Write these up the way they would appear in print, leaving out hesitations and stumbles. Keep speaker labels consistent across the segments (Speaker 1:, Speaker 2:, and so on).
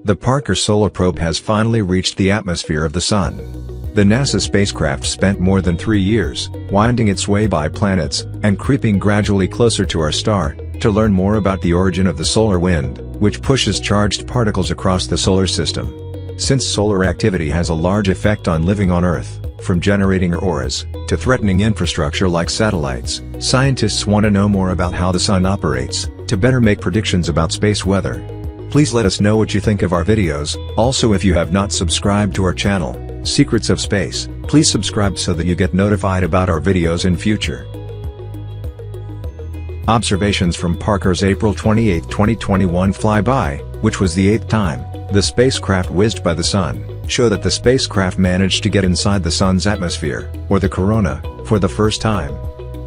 Speaker 1: The Parker Solar Probe has finally reached the atmosphere of the Sun. The NASA spacecraft spent more than 3 years, winding its way by planets, and creeping gradually closer to our star, to learn more about the origin of the solar wind, which pushes charged particles across the solar system. Since solar activity has a large effect on living on Earth, from generating auroras, to threatening infrastructure like satellites, scientists want to know more about how the Sun operates, to better make predictions about space weather. Please let us know what you think of our videos. Also, if you have not subscribed to our channel, Secrets of Space, please subscribe so that you get notified about our videos in future. Observations from Parker's April 28, 2021 flyby, which was the 8th time the spacecraft whizzed by the Sun, show that the spacecraft managed to get inside the Sun's atmosphere, or the corona, for the first time.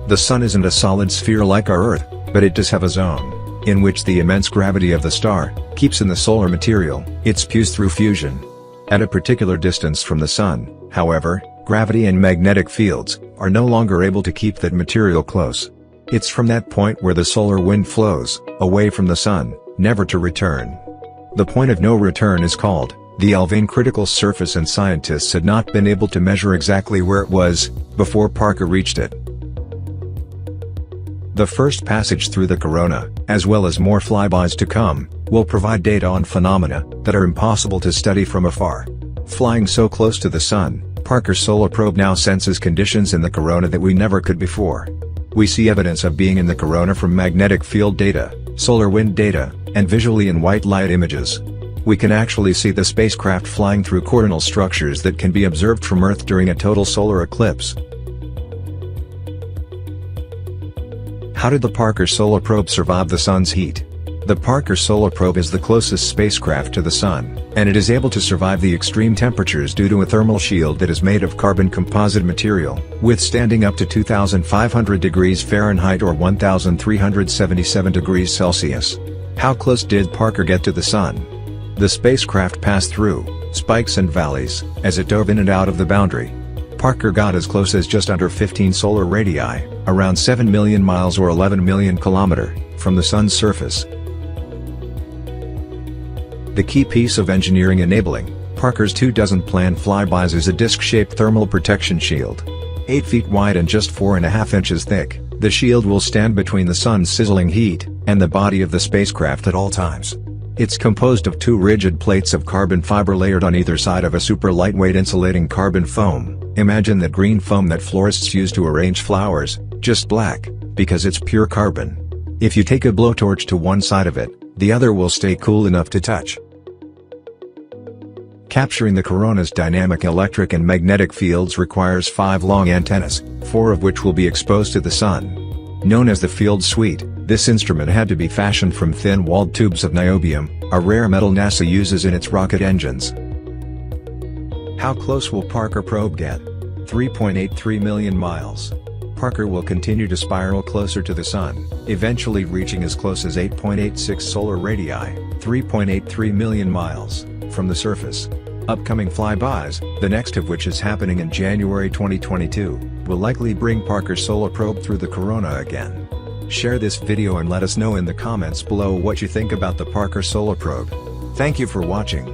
Speaker 1: The Sun isn't a solid sphere like our Earth, but it does have a zone in which the immense gravity of the star keeps in the solar material it spews through fusion. At a particular distance from the Sun, however, gravity and magnetic fields are no longer able to keep that material close. It's from that point where the solar wind flows away from the Sun, never to return. The point of no return is called the Alfvén critical surface, and scientists had not been able to measure exactly where it was before Parker reached it. The first passage through the corona, as well as more flybys to come, will provide data on phenomena that are impossible to study from afar. Flying so close to the Sun, Parker's solar probe now senses conditions in the corona that we never could before. We see evidence of being in the corona from magnetic field data, solar wind data, and visually in white light images. We can actually see the spacecraft flying through coronal structures that can be observed from Earth during a total solar eclipse. How did the Parker Solar Probe survive the Sun's heat? The Parker Solar Probe is the closest spacecraft to the Sun, and it is able to survive the extreme temperatures due to a thermal shield that is made of carbon composite material, withstanding up to 2,500 degrees Fahrenheit or 1,377 degrees Celsius. How close did Parker get to the Sun? The spacecraft passed through spikes and valleys as it dove in and out of the boundary. Parker got as close as just under 15 solar radii, around 7 million miles or 11 million kilometers, from the Sun's surface. The key piece of engineering enabling Parker's 24 planned flybys is a disc-shaped thermal protection shield. 8 feet wide and just 4.5 inches thick, the shield will stand between the Sun's sizzling heat and the body of the spacecraft at all times. It's composed of 2 rigid plates of carbon fiber layered on either side of a super lightweight insulating carbon foam. Imagine that green foam that florists use to arrange flowers, just black, because it's pure carbon. If you take a blowtorch to one side of it, the other will stay cool enough to touch. Capturing the corona's dynamic electric and magnetic fields requires 5 long antennas, 4 of which will be exposed to the Sun. Known as the field suite, this instrument had to be fashioned from thin-walled tubes of niobium, a rare metal NASA uses in its rocket engines. How close will Parker probe get? 3.83 million miles. Parker will continue to spiral closer to the Sun, eventually reaching as close as 8.86 solar radii, 3.83 million miles, from the surface. Upcoming flybys, the next of which is happening in January 2022, will likely bring Parker's solar probe through the corona again. Share this video and let us know in the comments below what you think about the Parker Solar Probe. Thank you for watching.